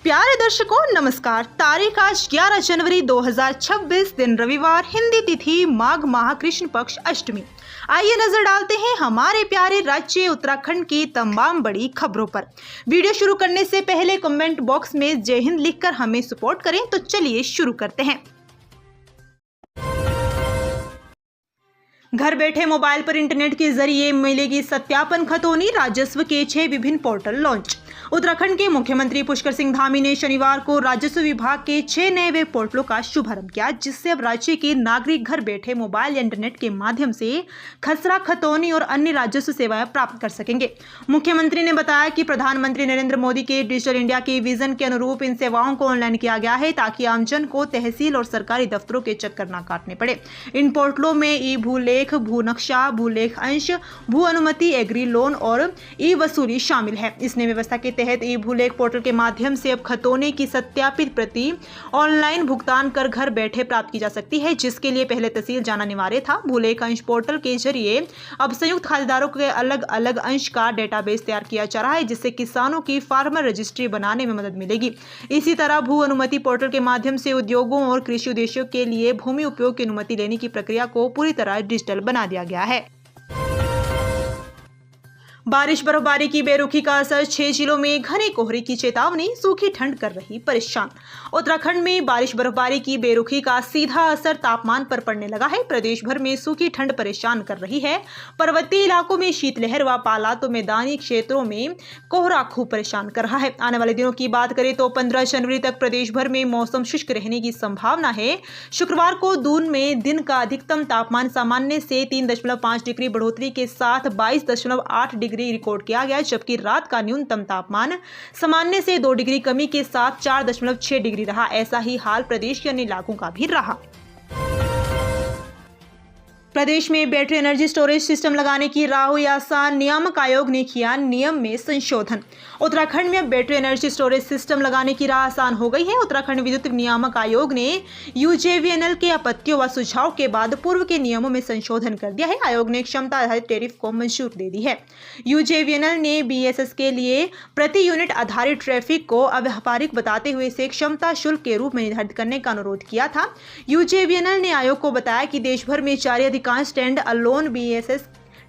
प्यारे दर्शकों नमस्कार। तारीख आज 11 जनवरी 2026 दिन रविवार, हिंदी तिथि माघ माह कृष्ण पक्ष अष्टमी। आइए नजर डालते हैं हमारे प्यारे राज्य उत्तराखंड की तमाम बड़ी खबरों पर। वीडियो शुरू करने से पहले कमेंट बॉक्स में जय हिंद लिखकर हमें सपोर्ट करें। तो चलिए शुरू करते हैं। घर बैठे मोबाइल पर इंटरनेट के जरिए मिलेगी सत्यापन खतौनी। राजस्व के 6 विभिन्न पोर्टल लॉन्च। उत्तराखंड के मुख्यमंत्री पुष्कर सिंह धामी ने शनिवार को राजस्व विभाग के 6 नए वेब पोर्टलों का शुभारंभ किया, जिससे अब राज्य के नागरिक घर बैठे मोबाइल या इंटरनेट के माध्यम से खसरा, खतौनी और अन्य राजस्व सेवाएं प्राप्त कर सकेंगे। मुख्यमंत्री ने बताया कि प्रधानमंत्री नरेंद्र मोदी के डिजिटल इंडिया के विजन के अनुरूप इन सेवाओं को ऑनलाइन किया गया है, ताकि आमजन को तहसील और सरकारी दफ्तरों के चक्कर न काटने पड़े। इन पोर्टलों में ई भूलेख, भू नक्शा, भूलेख अंश, भू अनुमति, एग्री लोन और ई वसूली शामिल है। इस नई व्यवस्था के तहत ई भूलेख पोर्टल के माध्यम से अब खतौनी की सत्यापित प्रति ऑनलाइन भुगतान कर घर बैठे प्राप्त की जा सकती है, जिसके लिए पहले तहसील जाना अनिवार्य था। भूलेख अंश पोर्टल के जरिए अब संयुक्त खातेदारों के अलग अलग अंश का डेटाबेस तैयार किया जा रहा है, जिससे किसानों की फार्मर रजिस्ट्री बनाने में मदद मिलेगी। इसी तरह भू अनुमति पोर्टल के माध्यम से उद्योगों और कृषि उद्देश्यों के लिए भूमि उपयोग की अनुमति लेने की प्रक्रिया को पूरी तरह डिजिटल बना दिया गया है। बारिश बर्फबारी की बेरुखी का असर 6 जिलों में घने कोहरे की चेतावनी, सूखी ठंड कर रही परेशान। उत्तराखंड में बारिश बर्फबारी की बेरुखी का सीधा असर तापमान पर पड़ने लगा है। प्रदेश भर में सूखी ठंड परेशान कर रही है। पर्वतीय इलाकों में शीतलहर व पाला तो मैदानी क्षेत्रों में कोहरा खूब परेशान कर रहा है। आने वाले दिनों की बात करें तो 15 जनवरी तक प्रदेश भर में मौसम शुष्क रहने की संभावना है। शुक्रवार को दून में दिन का अधिकतम तापमान सामान्य से 3.5 डिग्री बढ़ोतरी के साथ 22.8 डिग्री रिकॉर्ड किया गया, जबकि रात का न्यूनतम तापमान सामान्य से 2 डिग्री कमी के साथ 4.6 डिग्री रहा। ऐसा ही हाल प्रदेश के अन्य इलाकों का भी रहा। प्रदेश में बैटरी एनर्जी स्टोरेज सिस्टम लगाने की राह हुई आसान, नियामक आयोग ने किया नियम में संशोधन। उत्तराखंड में अब बैटरी एनर्जी स्टोरेज सिस्टम लगाने की राह आसान हो गई है। उत्तराखंड विद्युत नियामक आयोग ने यूजेवीएनएल के आपत्तियों व सुझाव के बाद पूर्व के नियमों में संशोधन कर दिया है। आयोग ने क्षमता आधारित टैरिफ को मंजूरी दे दी है। यूजेवीएनएल ने बीएसएस के लिए प्रति यूनिट आधारित ट्रैफिक को अव्यापारिक बताते हुए इसे क्षमता शुल्क के रूप में निर्धारित करने का अनुरोध किया था। यूजेवीएनएल ने आयोग को बताया कि देश भर में जारी अधिकांश स्टैंड अलोन बीएसएस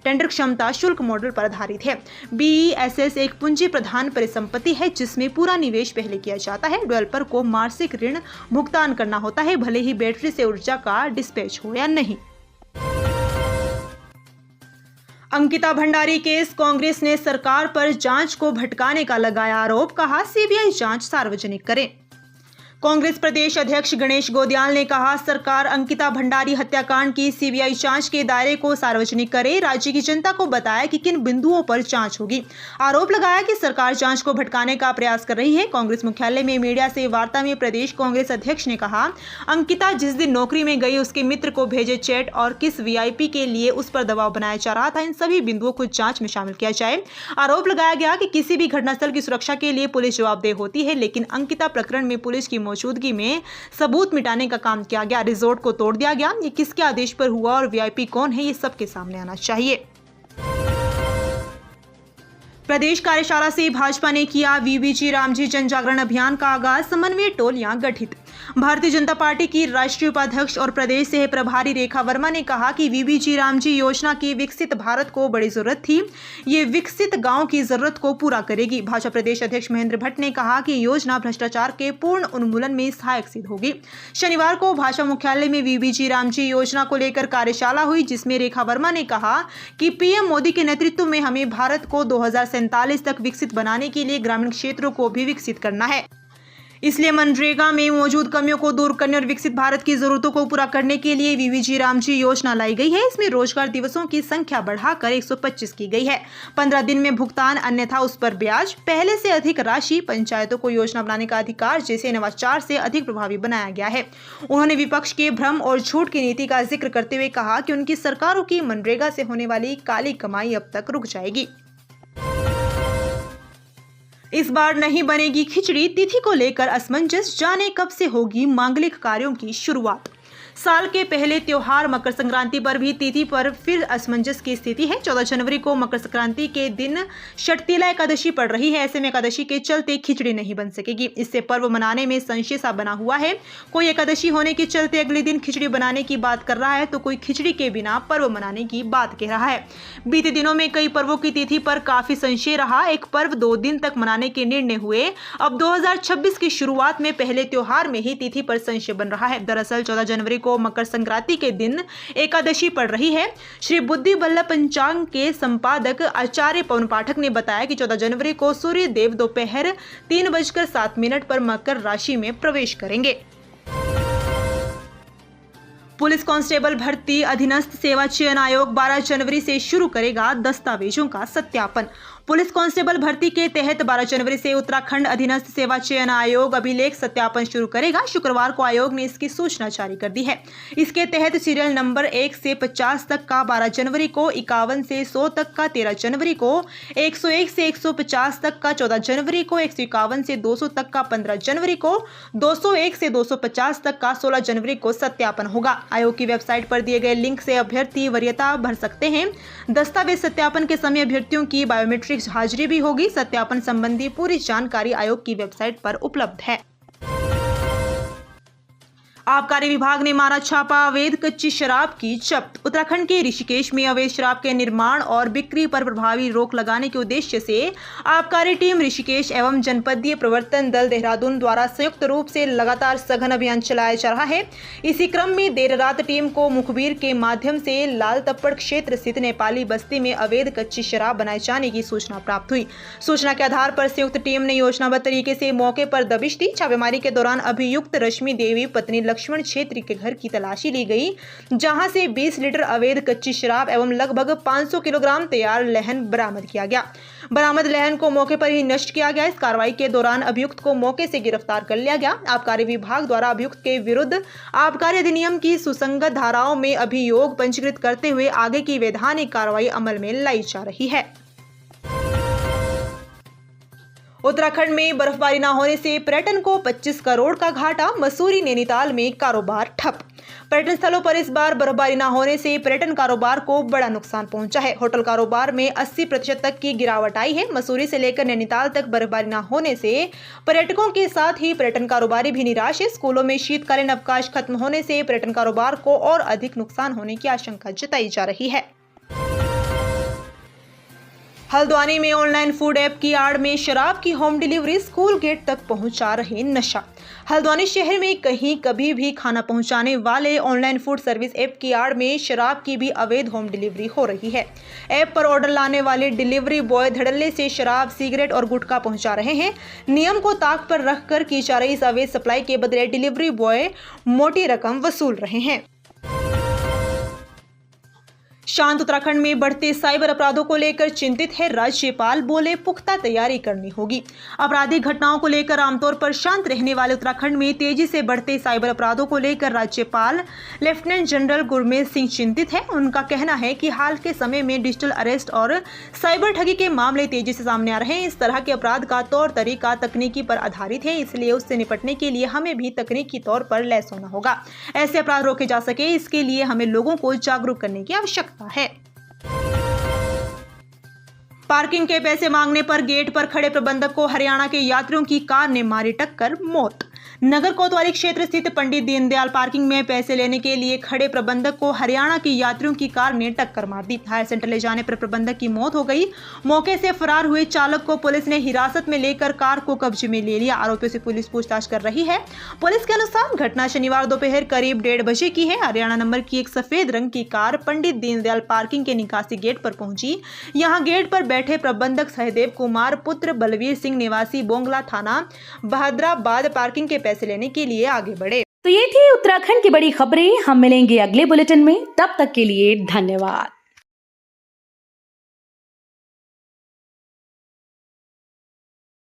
टेंडर क्षमता शुल्क मॉडल पर आधारित है। बीएसएस एक पूंजी प्रधान परिसंपत्ति है, जिसमें पूरा निवेश पहले किया जाता है। डेवलपर को मासिक ऋण भुगतान करना होता है, भले ही बैटरी से ऊर्जा का डिस्पैच हो या नहीं। अंकिता भंडारी केस, कांग्रेस ने सरकार पर जांच को भटकाने का लगाया आरोप, कहा सीबीआई जांच सार्वजनिक करे। कांग्रेस प्रदेश अध्यक्ष गणेश गोदियाल ने कहा सरकार अंकिता भंडारी हत्याकांड की सीबीआई जांच के दायरे को सार्वजनिक करे, राज्य की जनता को बताया कि किन बिंदुओं पर जांच होगी। आरोप लगाया कि सरकार जांच को भटकाने का प्रयास कर रही है। कांग्रेस मुख्यालय में मीडिया से वार्ता में प्रदेश कांग्रेस अध्यक्ष ने कहा अंकिता जिस दिन नौकरी में गई, उसके मित्र को भेजे चैट और किस वीआईपी के लिए उस पर दबाव बनाया जा रहा था, इन सभी बिंदुओं को जांच में शामिल किया जाए। आरोप लगाया गया कि किसी भी घटनास्थल की सुरक्षा के लिए पुलिस जवाबदेह होती है, लेकिन अंकिता प्रकरण में पुलिस की मौजूदगी में सबूत मिटाने का काम किया गया। रिजॉर्ट को तोड़ दिया गया। ये किसके आदेश पर हुआ और वीआईपी कौन है, ये सबके सामने आना चाहिए। प्रदेश कार्यशाला से भाजपा ने किया वीबीजी रामजी जन जागरण अभियान का आगाज, समन्वय टोलियां गठित। भारतीय जनता पार्टी की राष्ट्रीय उपाध्यक्ष और प्रदेश सह प्रभारी रेखा वर्मा ने कहा कि वीबीजी रामजी योजना की विकसित भारत को बड़ी जरूरत थी। ये विकसित गांव की जरूरत को पूरा करेगी। भाजपा प्रदेश अध्यक्ष महेंद्र भट्ट ने कहा कि योजना भ्रष्टाचार के पूर्ण उन्मूलन में सहायक सिद्ध होगी। शनिवार को भाजपा मुख्यालय में वीबीजी रामजी योजना को लेकर कार्यशाला हुई, जिसमें रेखा वर्मा ने कहा कि पीएम मोदी के नेतृत्व में हमें भारत को 2047 तक विकसित बनाने के लिए ग्रामीण क्षेत्रों को भी विकसित करना है। इसलिए मनरेगा में मौजूद कमियों को दूर करने और विकसित भारत की जरूरतों को पूरा करने के लिए वीबीजी रामजी योजना लाई गई है। इसमें रोजगार दिवसों की संख्या बढ़ाकर 125 की गई है। 15 दिन में भुगतान, अन्यथा उस पर ब्याज, पहले से अधिक राशि, पंचायतों को योजना बनाने का अधिकार जैसे नवाचार से अधिक प्रभावी बनाया गया है। उन्होंने विपक्ष के भ्रम और झूठ की नीति का जिक्र करते हुए कहा कि उनकी सरकारों की मनरेगा से होने वाली काली कमाई अब तक रुक जाएगी। इस बार नहीं बनेगी खिचड़ी, तिथि को लेकर असमंजस, जाने कब से होगी मांगलिक कार्यों की शुरुआत। साल के पहले त्योहार मकर संक्रांति पर भी तिथि पर फिर असमंजस की स्थिति है। 14 जनवरी को मकर संक्रांति के दिन षटतिला एकादशी पड़ रही है। ऐसे में एकादशी के चलते खिचड़ी नहीं बन सकेगी। इससे पर्व मनाने में संशय सा बना हुआ है। कोई एकादशी होने के चलते अगले दिन खिचड़ी बनाने की बात कर रहा है, तो कोई खिचड़ी के बिना पर्व मनाने की बात कह रहा है। बीते दिनों में कई पर्वों की तिथि पर काफी संशय रहा। एक पर्व 2 दिन तक मनाने के निर्णय हुए। अब 2026 की शुरुआत में पहले त्योहार में ही तिथि पर संशय बन रहा है। दरअसल 14 जनवरी को मकर संक्रांति के दिन एकादशी पड़ रही है। श्री बुद्धि वल्लभ पंचांग के संपादक आचार्य पवन पाठक ने बताया कि 14 जनवरी को सूर्य देव दोपहर 3:07 पर मकर राशि में प्रवेश करेंगे। पुलिस कांस्टेबल भर्ती अधीनस्थ सेवा चयन आयोग 12 जनवरी से शुरू करेगा दस्तावेजों का सत्यापन। पुलिस कांस्टेबल भर्ती के तहत 12 जनवरी से उत्तराखंड अधीनस्थ सेवा चयन आयोग अभिलेख सत्यापन शुरू करेगा। शुक्रवार को आयोग ने इसकी सूचना जारी कर दी है। इसके तहत सीरियल नंबर 1 से 50 तक का 12 जनवरी को, 51 से 100 तक का 13 जनवरी को, 101 से 150 तक का 14 जनवरी को, 151 से 200 तक का 15 जनवरी को, 201 से 250 तक का 16 जनवरी को सत्यापन होगा। आयोग की वेबसाइट पर दिए गए लिंक से अभ्यर्थी वरीयता भर सकते हैं। दस्तावेज सत्यापन के समय अभ्यर्थियों की बायोमेट्रिक हाजिरी भी होगी। सत्यापन संबंधी पूरी जानकारी आयोग की वेबसाइट पर उपलब्ध है। आबकारी विभाग ने मारा छापा, अवैध कच्ची शराब की जब्त। उत्तराखंड के ऋषिकेश में अवैध शराब के निर्माण और बिक्री पर प्रभावी रोक लगाने के उद्देश्य से आबकारी टीम ऋषिकेश एवं जनपदीय प्रवर्तन दल देहरादून द्वारा संयुक्त रूप से लगातार सघन अभियान चलाया जा रहा है। इसी क्रम में देर रात टीम को मुखबिर के माध्यम से लाल तप्पड़ क्षेत्र स्थित नेपाली बस्ती में अवैध कच्ची शराब बनाए जाने की सूचना प्राप्त हुई। सूचना के आधार पर संयुक्त टीम ने योजनाबद्ध तरीके से मौके पर दबिश दी। छापेमारी के दौरान अभियुक्त रश्मि देवी पत्नी लक्ष्मण क्षेत्री के घर की तलाशी ली गई, जहां से 20 लीटर अवैध कच्ची शराब एवं लगभग 500 किलोग्राम तैयार लहन बरामद किया गया। बरामद लहन को मौके पर ही नष्ट किया गया। इस कार्रवाई के दौरान अभियुक्त को मौके से गिरफ्तार कर लिया गया। आबकारी विभाग द्वारा अभियुक्त के विरुद्ध आबकारी अधिनियम की सुसंगत धाराओं में अभियोग पंजीकृत करते हुए आगे की वैधानिक कार्रवाई अमल में लाई जा रही है। उत्तराखंड में बर्फबारी न होने से पर्यटन को 25 करोड़ का घाटा। मसूरी नैनीताल में कारोबार ठप। पर्यटन स्थलों पर इस बार बर्फबारी न होने से पर्यटन कारोबार को बड़ा नुकसान पहुंचा है। होटल कारोबार में 80% तक की गिरावट आई है। मसूरी से लेकर नैनीताल तक बर्फबारी न होने से पर्यटकों के साथ ही पर्यटन कारोबारी भी निराश है। स्कूलों में शीतकालीन अवकाश खत्म होने से पर्यटन कारोबार को और अधिक नुकसान होने की आशंका जताई जा रही है। हल्द्वानी में ऑनलाइन फूड ऐप की आड़ में शराब की होम डिलीवरी, स्कूल गेट तक पहुंचा रहे नशा। हल्द्वानी शहर में कहीं कभी भी खाना पहुंचाने वाले ऑनलाइन फूड सर्विस ऐप की आड़ में शराब की भी अवैध होम डिलीवरी हो रही है। ऐप पर ऑर्डर लाने वाले डिलीवरी बॉय धड़ल्ले से शराब, सिगरेट और गुटखा पहुंचा रहे हैं। नियम को ताक पर रखकर की जा रही इस अवैध सप्लाई के बदले डिलीवरी बॉय मोटी रकम वसूल रहे हैं। शांत उत्तराखंड में बढ़ते साइबर अपराधों को लेकर चिंतित है राज्यपाल, बोले पुख्ता तैयारी करनी होगी। आपराधिक घटनाओं को लेकर आमतौर पर शांत रहने वाले उत्तराखंड में तेजी से बढ़ते साइबर अपराधों को लेकर राज्यपाल लेफ्टिनेंट जनरल गुरमीत सिंह चिंतित है। उनका कहना है कि हाल के समय में डिजिटल अरेस्ट और साइबर ठगी के मामले तेजी से सामने आ रहे हैं। इस तरह के अपराध का तौर तरीका तकनीकी पर आधारित है, इसलिए उससे निपटने के लिए हमें भी तकनीकी तौर पर लैस होना होगा। ऐसे अपराध रोके जा सके, इसके लिए हमें लोगों को जागरूक करने की आवश्यकता है। पार्किंग के पैसे मांगने पर गेट पर खड़े प्रबंधक को हरियाणा के यात्रियों की कार ने मारी टक्कर, मौत। नगर कोतवाली क्षेत्र स्थित पंडित दीनदयाल पार्किंग में पैसे लेने के लिए खड़े प्रबंधक को हरियाणा के यात्रियों की कार ने टक्कर मार दी। हायर सेंटर ले जाने पर प्रबंधक की मौत हो गई। मौके से फरार हुए चालक को पुलिस ने हिरासत में लेकर कार को कब्जे में ले लिया। आरोपियों से पुलिस पूछताछ कर रही है। पुलिस के अनुसार घटना शनिवार दोपहर करीब 1:30 बजे की है। हरियाणा नंबर की एक सफेद रंग की कार पंडित दीनदयाल पार्किंग के निकासी गेट पर पहुंची। यहाँ गेट पर बैठे प्रबंधक सहदेव कुमार पुत्र बलवीर सिंह निवासी बोंगला थाना बहादराबाद पार्किंग के पैसे लेने के लिए आगे बढ़े। तो ये थी उत्तराखंड की बड़ी खबरें। हम मिलेंगे अगले बुलेटिन में, तब तक के लिए धन्यवाद।